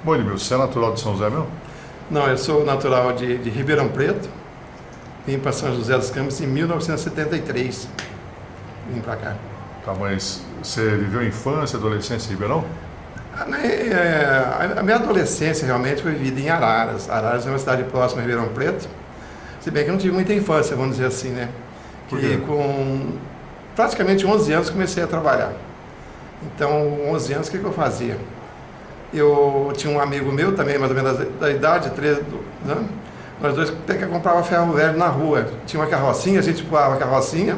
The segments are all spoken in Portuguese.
Bom, Edmilson, você é natural de São José mesmo? Não, eu sou natural de Ribeirão Preto. Vim para São José dos Campos em 1973. Vim para cá. Tá, mas você viveu infância, adolescência em Ribeirão? A minha adolescência realmente foi vivida em Araras. Araras é uma cidade próxima a Ribeirão Preto. Se bem que eu não tive muita infância, vamos dizer assim, né? Por quê? Que com praticamente 11 anos comecei a trabalhar. Então, 11 anos, o que eu fazia? Eu tinha um amigo meu também, mais ou menos da idade, 13 anos. Nós dois até que comprava ferro velho na rua. Tinha uma carrocinha, a gente voava a carrocinha,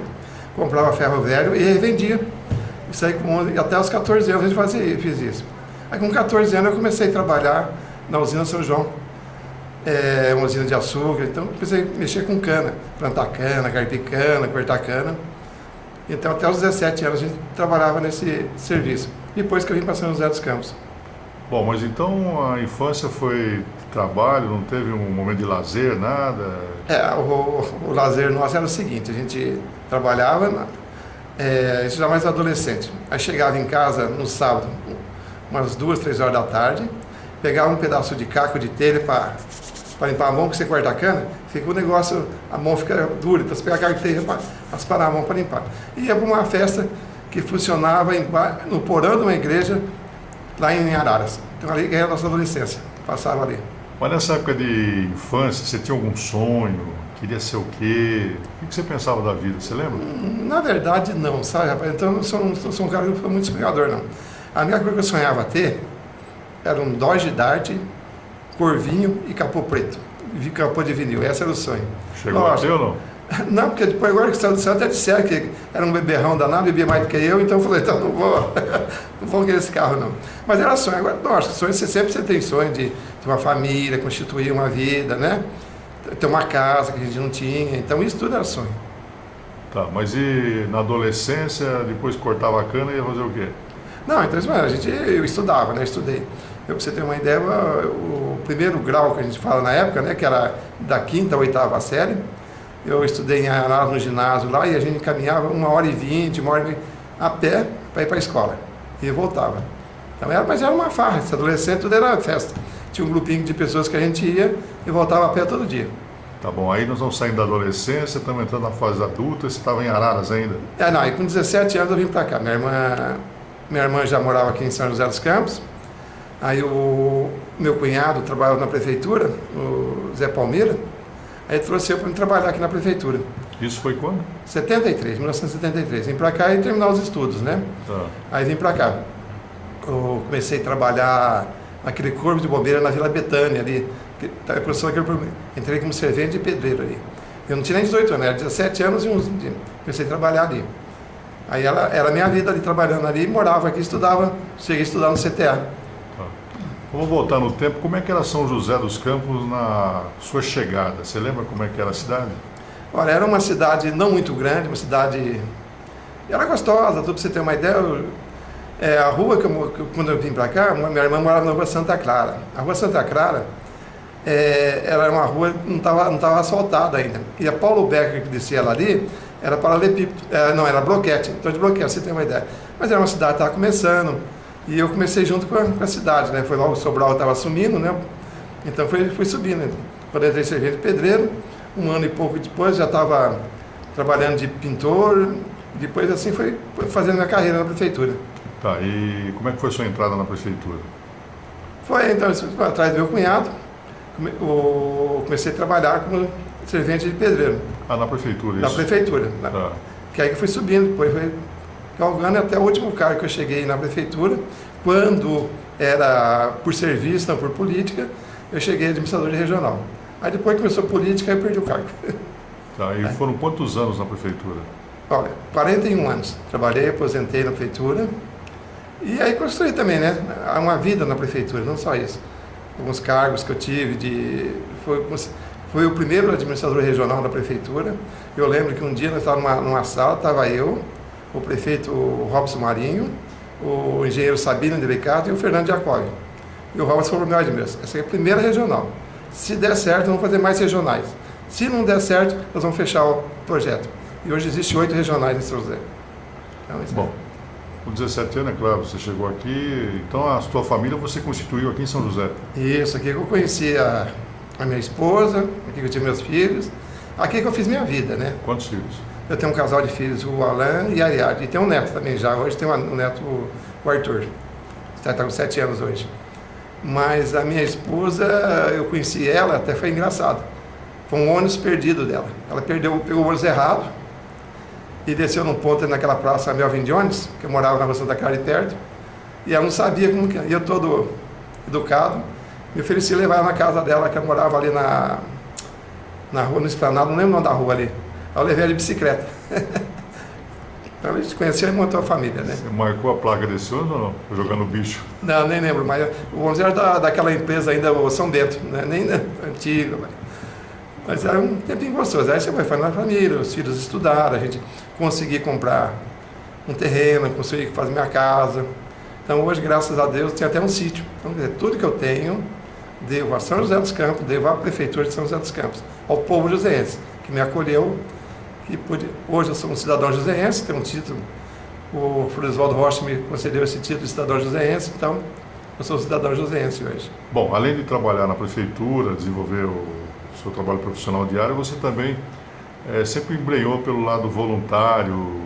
comprava ferro velho e revendia. Isso aí com 11, até os 14 anos a gente fiz isso. Aí com 14 anos eu comecei a trabalhar na usina São João, uma usina de açúcar. Então comecei a mexer com cana, plantar cana, carpir cana, cortar cana. Então até os 17 anos a gente trabalhava nesse serviço. Depois que eu vim para São José dos Campos. Bom, mas então a infância foi trabalho, não teve um momento de lazer, nada? O lazer nosso era o seguinte, a gente trabalhava, isso já mais adolescente. Aí chegava em casa no sábado, umas 2, 3 horas da tarde, pegava um pedaço de caco de telha para limpar a mão, que você corta a cana, fica o negócio, a mão fica dura, então você pega a caco de telha para raspar na mão para limpar. E ia para uma festa que funcionava no porão de uma igreja, lá em Araras. Então ali era a nossa adolescência, passava ali. Mas nessa época de infância, você tinha algum sonho? Queria ser o quê? O que você pensava da vida, você lembra? Na verdade não, sabe, rapaz? Então eu não sou um cara que foi muito sonhador, não. A minha coisa que eu sonhava ter era um Dodge Dart, corvinho e capô preto. Capô de vinil, esse era o sonho. Chegou a ter ou não? Não, porque depois agora que saiu do céu até disseram que era um beberrão danado, bebia mais do que eu, então eu falei, então não vou querer esse carro não. Mas era sonho, agora, nossa, sonho, você tem sonho de ter uma família, constituir uma vida, né? Ter uma casa que a gente não tinha, então isso tudo era sonho. Tá, mas e na adolescência, depois que cortava a cana, ia fazer o quê? Não, então eu estudava, né? Estudei. Para você ter uma ideia, o primeiro grau que a gente fala na época, né? Que era da 5ª à 8ª série, eu estudei em Araras no ginásio lá e a gente caminhava 1h20, 1h20 a pé para ir para a escola. E voltava. Então, mas era uma farra, esse adolescente tudo era festa. Tinha um grupinho de pessoas que a gente ia e voltava a pé todo dia. Tá bom, aí nós vamos saindo da adolescência, estamos entrando na fase adulta, você estava em Araras ainda? Não, e com 17 anos eu vim para cá. Minha irmã já morava aqui em São José dos Campos. Aí o meu cunhado trabalhava na prefeitura, o Zé Palmeira. Aí trouxe eu para trabalhar aqui na prefeitura. Isso foi quando? 1973. Vim para cá e terminar os estudos, né? Tá. Aí vim para cá. Eu comecei a trabalhar naquele corpo de bombeiro na Vila Betânia ali. Entrei como servente de pedreiro ali. Eu não tinha nem 18 anos, era 17 anos e comecei a trabalhar ali. Aí era a minha vida ali, trabalhando ali, morava aqui, estudava, cheguei a estudar no CTA. Vamos voltar no tempo. Como é que era São José dos Campos na sua chegada? Você lembra como é que era a cidade? Olha, era uma cidade não muito grande, uma cidade... Era gostosa, tudo para você ter uma ideia. A rua quando eu vim para cá, minha irmã morava na rua Santa Clara. A rua Santa Clara era uma rua que não estava asfaltada ainda. E a Paulo Becker, que descia lá ali, era paralelepípedo. Não, era bloquete. Então de bloquete, você tem uma ideia. Mas era uma cidade que estava começando. E eu comecei junto com a cidade, né? Foi logo o Sobral estava assumindo, né? Então fui subindo. Quando entrei servente de pedreiro, 1 ano e pouco depois já estava trabalhando de pintor. Depois assim foi fazendo minha carreira na prefeitura. Tá, e como é que foi a sua entrada na prefeitura? Foi então, atrás do meu cunhado, comecei a trabalhar como servente de pedreiro. Na prefeitura, isso? Na prefeitura. Tá. Que aí que fui subindo, depois foi galgando até o último cargo que eu cheguei na prefeitura. Quando era por serviço, não por política, eu cheguei administrador de regional. Aí depois que começou a política, eu perdi o cargo. Tá, e foram quantos anos na prefeitura? Olha, 41 anos. Trabalhei, aposentei na prefeitura. E aí construí também, né? Uma vida na prefeitura, não só isso. Alguns cargos que eu tive, foi o primeiro administrador regional da prefeitura. Eu lembro que um dia nós estávamos numa sala, estava eu, o prefeito Robson Marinho, o engenheiro Sabino Delicato e o Fernando Jacob. E o Robson falou, meu Deus, essa é a primeira regional. Se der certo, vamos fazer mais regionais. Se não der certo, nós vamos fechar o projeto. E hoje existe 8 regionais em São José. Então, Bom, Com 17 anos, é claro, você chegou aqui, então a sua família você constituiu aqui em São José. Isso, aqui que eu conheci a minha esposa, aqui que eu tive meus filhos, aqui que eu fiz minha vida, né? Quantos filhos? Eu tenho um casal de filhos, o Alan e a Ariadne, e tem um neto também já, hoje tem um neto, o Arthur, está com 7 anos hoje. Mas a minha esposa, eu conheci ela, até foi engraçado, foi um ônibus perdido dela, ela pegou o ônibus errado, e desceu num ponto naquela praça Melvin Jones, que eu morava na Rua Santa Clara de perto, e ela não sabia como que... E eu todo educado, me ofereci levar ela na casa dela, que eu morava ali na rua, no Esplanado, não lembro o nome da rua ali. Aí eu levei ela de bicicleta. Então a gente conheceu e montou a família, né? Você marcou a placa desse ônibus ou não? Jogando bicho? Não, nem lembro, mas o ônibus era daquela empresa ainda, o São Bento, né? Nem antigo, mas era um tempinho gostoso. Aí você vai fazendo a família, os filhos estudaram, a gente conseguiu comprar um terreno, consegui fazer minha casa. Então hoje, graças a Deus, tem até um sítio. Então, quer dizer, tudo que eu tenho, devo a São José dos Campos, devo à Prefeitura de São José dos Campos, ao povo joseense, que me acolheu. Hoje eu sou um cidadão joseense, tenho um título. O Floresvaldo Rocha me concedeu esse título de cidadão joseense, então eu sou um cidadão joseense hoje. Bom, além de trabalhar na Prefeitura, desenvolver o seu trabalho profissional diário, você também sempre embrenhou pelo lado voluntário,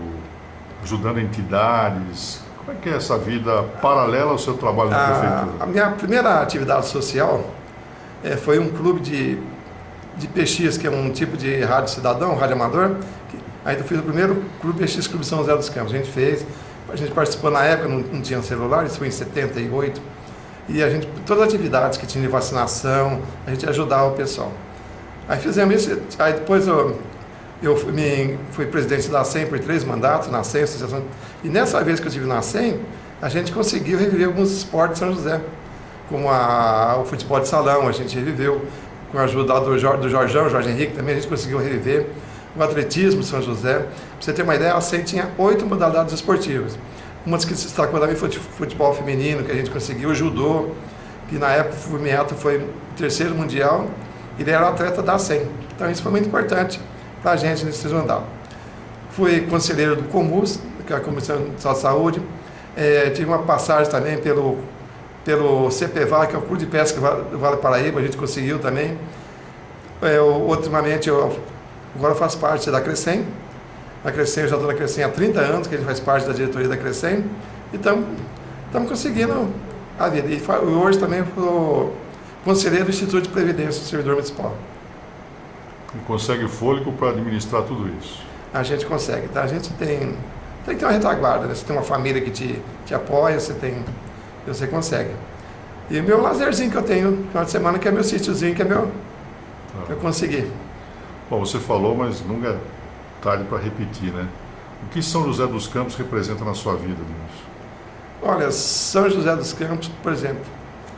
ajudando entidades. Como é que é essa vida paralela ao seu trabalho na Prefeitura? A minha primeira atividade social foi um clube de PX, que é um tipo de rádio cidadão, rádio amador. Aí eu fiz o primeiro clube PX, Clube São José dos Campos. A gente participou na época, não tinha celular, isso foi em 78. E todas as atividades que tinha de vacinação, a gente ajudava o pessoal. Aí fizemos isso, aí depois eu fui presidente da SEM por 3 mandatos, na SEM, associação. E nessa vez que eu estive na SEM, a gente conseguiu reviver alguns esportes de São José, como o futebol de salão, a gente reviveu, com a ajuda do Jorge Henrique também, a gente conseguiu reviver o atletismo de São José. Para você ter uma ideia, a SEM tinha 8 modalidades esportivas. Uma das que se destacou também foi o futebol feminino, que a gente conseguiu, o judô, que na época o Fumiato foi o 3º mundial, e ele era atleta da SEM. Então isso foi muito importante para a gente nesse mandato. Fui conselheiro do COMUS, que é a Comissão de Saúde. Tive uma passagem também pelo CPVAL, que é o Clube de Pesca do Vale do Paraíba, a gente conseguiu também. Ultimamente, agora eu faço parte da Crescem. Na Crescem, eu já estou na Crescem há 30 anos, que a gente faz parte da diretoria da Crescem. Então, estamos conseguindo a vida. E hoje também sou conselheiro do Instituto de Previdência do Servidor Municipal. E consegue fôlego para administrar tudo isso? A gente consegue, tá? A gente tem que ter uma retaguarda, né? Você tem uma família que te apoia, você consegue. E o meu lazerzinho que eu tenho no final de semana, que é meu sítiozinho, que é meu... Eu consegui. Bom, você falou, mas nunca é tarde para repetir, né? O que São José dos Campos representa na sua vida, Denilson? Olha, São José dos Campos, por exemplo,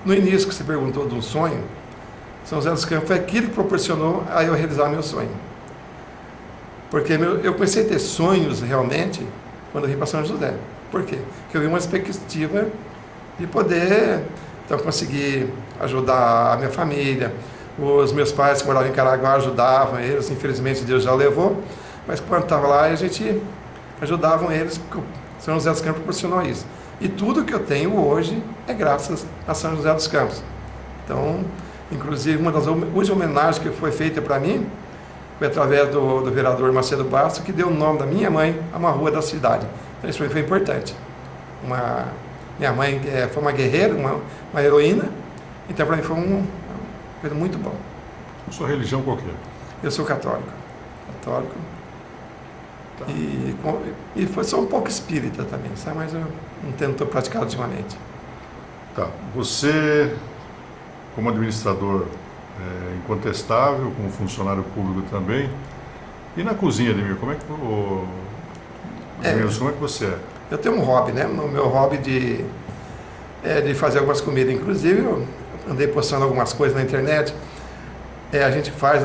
no início que você perguntou de um sonho, São José dos Campos foi aquilo que proporcionou a eu realizar meu sonho. Porque eu comecei a ter sonhos realmente quando eu vim para São José. Por quê? Porque eu vi uma perspectiva de poder, então, conseguir ajudar a minha família. Os meus pais que moravam em Caraguá ajudavam eles, infelizmente Deus já levou, mas quando estava lá a gente ajudavam eles, porque São José dos Campos proporcionou isso. E tudo que eu tenho hoje é graças a São José dos Campos. Então, inclusive, uma das últimas homenagens que foi feita para mim foi através do vereador Macedo Bastos, que deu o nome da minha mãe a uma rua da cidade. Então, isso foi importante. Minha mãe foi uma guerreira, uma heroína, então para mim foi uma coisa muito boa. Sua religião qual que é? Eu sou católico. Tá. E sou um pouco espírita também, sabe? Mas eu não tento praticar ultimamente. Tá. Você, como administrador incontestável, como funcionário público também, e na cozinha, Ademir, como é que você é? Eu tenho um hobby, né? O meu hobby de fazer algumas comidas. Inclusive, eu andei postando algumas coisas na internet. A gente faz,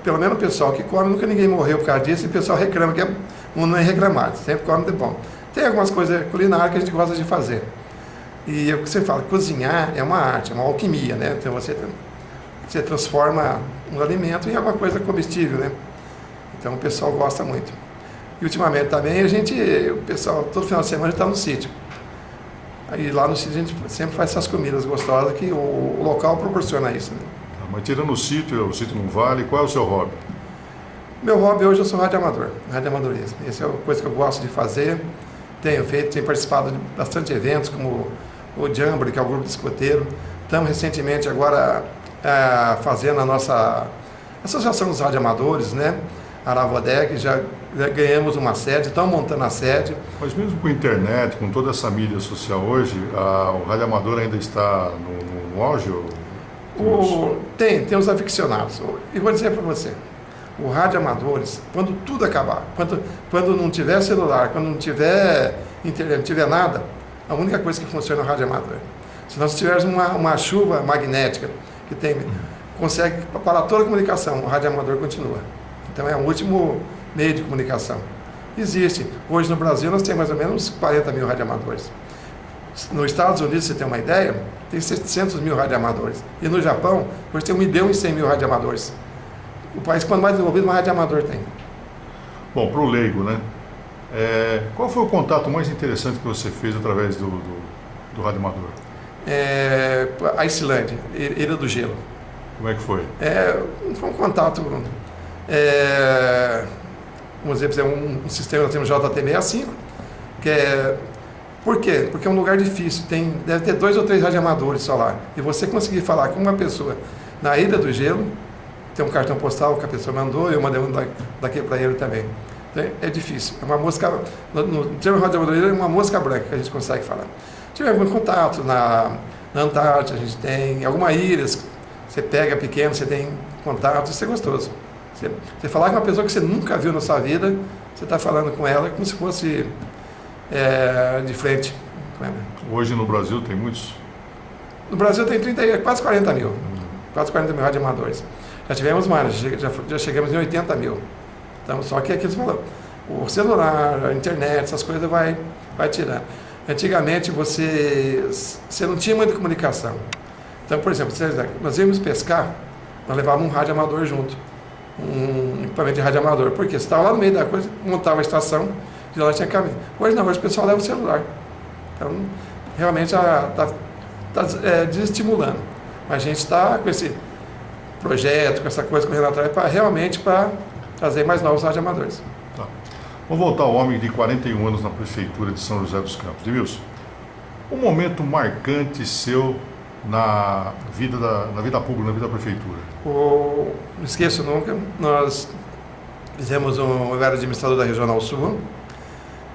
pelo menos o pessoal que come, nunca ninguém morreu por causa disso, e o pessoal reclama, que não é reclamar, sempre come de bom. Tem algumas coisas culinárias que a gente gosta de fazer. E o que você fala, cozinhar é uma arte, é uma alquimia, né? Então você transforma um alimento em alguma coisa comestível, né? Então o pessoal gosta muito. E ultimamente também o pessoal, todo final de semana está no sítio. Aí lá no sítio a gente sempre faz essas comidas gostosas que o local proporciona isso. Né? Mas tirando o sítio não vale, qual é o seu hobby? Meu hobby hoje eu sou radioamador, radioamadorismo. Essa é uma coisa que eu gosto de fazer. Tenho participado de bastante eventos, como o Jamboree, que é o grupo de escoteiro. Estamos recentemente agora fazendo a nossa Associação dos Radioamadores, né? Aravodeg, já ganhamos uma sede, estamos montando a sede. Mas mesmo com a internet, com toda essa mídia social hoje, o radioamador ainda está no auge? Tem os aficionados. E vou dizer para você, os radioamadores, quando tudo acabar, quando não tiver celular, quando não tiver internet, não tiver nada, a única coisa que funciona é o radioamador. Se nós tivermos uma chuva magnética que consegue parar toda a comunicação, o radioamador continua. Então é o último meio de comunicação. Existe. Hoje no Brasil nós temos mais ou menos 40 mil radioamadores. Nos Estados Unidos, você tem uma ideia, tem 700 mil radioamadores. E no Japão, hoje tem 1.100.000 radioamadores. O país quanto mais desenvolvido, mais radioamador tem. Bom, para o leigo, né? Qual foi o contato mais interessante que você fez através do radioamador? A Islândia, Ilha do Gelo. Como é que foi? Foi um contato, vamos dizer, um sistema, nós temos JT65, por quê? Porque é um lugar difícil, deve ter 2 ou 3 radioamadores só lá. E você conseguir falar com uma pessoa na Ilha do Gelo, tem um cartão postal que a pessoa mandou, eu mandei um daqui para ele também. Então, é difícil. É uma mosca, no termo radioamadorismo, é uma mosca branca que a gente consegue falar. Tivemos algum contato na Antártida, a gente tem algumas ilhas, você pega pequeno, você tem contato, isso é gostoso. Você falar com uma pessoa que você nunca viu na sua vida, você está falando com ela como se fosse de frente. Hoje no Brasil tem muitos? No Brasil tem quase 40 mil. Quase 40 mil radioamadores. Já tivemos mais, já chegamos em 80 mil. Então, só que aqui você falou, o celular, a internet, essas coisas vai tirando. Antigamente você não tinha muita comunicação. Então, por exemplo, nós íamos pescar, nós levávamos um radioamador junto. Um equipamento de radioamador. Por quê? Você estava lá no meio da coisa, montava a estação, de lá tinha caminho. Hoje não, hoje o pessoal leva o celular. Então, realmente está desestimulando. Mas a gente está com esse projeto, com essa coisa correndo atrás, para trazer mais novos radioamadores. Tá. Vamos voltar ao homem de 41 anos na Prefeitura de São José dos Campos. Edmilson, um momento marcante seu na vida pública, na vida da Prefeitura? Não esqueço nunca, nós eu era administrador da Regional Sul,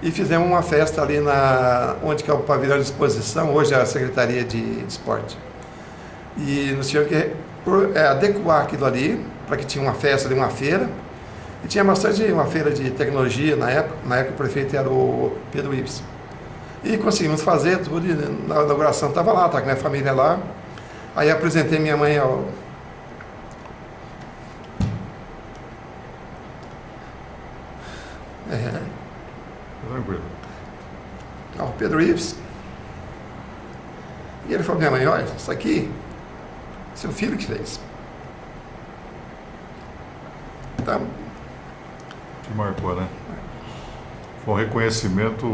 e fizemos uma festa ali onde que é o pavilhão de exposição, hoje é a Secretaria de Esporte. E nós tínhamos que adequar aquilo ali, para que tinha uma festa ali, uma feira, e tinha bastante uma feira de tecnologia na época o prefeito era o Pedro Ives. E conseguimos fazer tudo, e na inauguração estava lá, com a minha família lá. Aí apresentei minha mãe ao Pedro Ives. E ele falou, minha mãe, olha, isso aqui, seu filho que fez. Tá. Que marcou, né? Foi um reconhecimento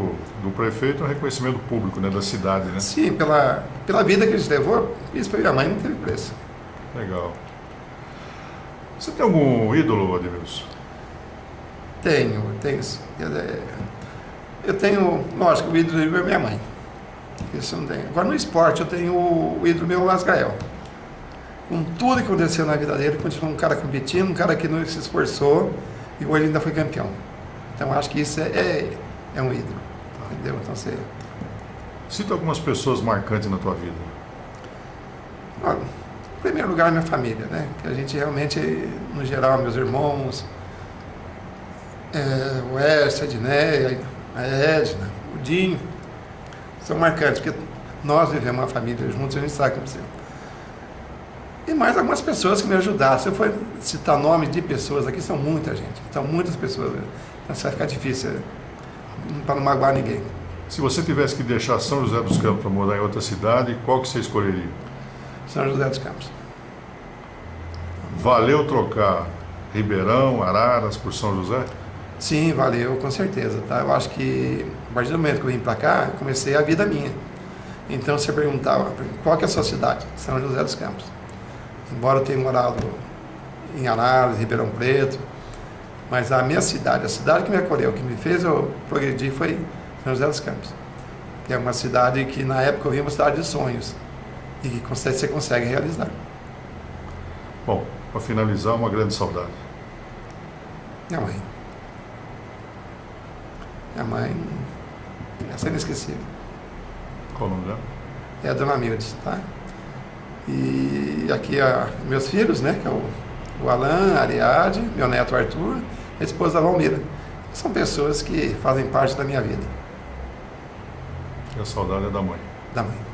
do prefeito, um reconhecimento público, né, da cidade, né? Sim, pela vida que a gente levou, isso para minha mãe não teve preço. Legal. Você tem algum ídolo, Ademilson? Tenho. Eu tenho, lógico, o ídolo é minha mãe. Isso eu não tenho. Agora no esporte eu tenho o ídolo meu, o Asgael. Com tudo que aconteceu na vida dele, continuou um cara competindo, um cara que não se esforçou e hoje ainda foi campeão. Então acho que isso é um ídolo. Entendeu? Então você... Cita algumas pessoas marcantes na tua vida. Olha, em primeiro lugar, minha família, né? Que a gente realmente, no geral, meus irmãos, o Écio, a Edneia, a Edna, o Dinho, são marcantes, porque nós vivemos uma família juntos e a gente sabe como ser. E mais algumas pessoas que me ajudaram. Se eu for citar nomes de pessoas aqui, são muita gente, são muitas pessoas. Então vai ficar difícil para não magoar ninguém. Se você tivesse que deixar São José dos Campos para morar em outra cidade, qual que você escolheria? São José dos Campos. Valeu trocar Ribeirão, Araras por São José? Sim, valeu, com certeza. Tá? Eu acho que a partir do momento que eu vim para cá, eu comecei a vida minha. Então você perguntava, qual que é a sua cidade? São José dos Campos. Embora eu tenha morado em Anápolis, Ribeirão Preto, mas a minha cidade, a cidade que me acolheu, que me fez eu progredir foi São José dos Campos. Que é uma cidade que na época eu vi uma cidade de sonhos e que você consegue realizar. Bom, para finalizar, uma grande saudade. Minha mãe. Minha mãe, essa é inesquecível. Qual o nome dela? É a Dona Mildes, tá? E aqui meus filhos, né? Que é o Alan, a Ariadne, meu neto Arthur, a esposa Valmira. São pessoas que fazem parte da minha vida. E a saudade é da mãe. Da mãe.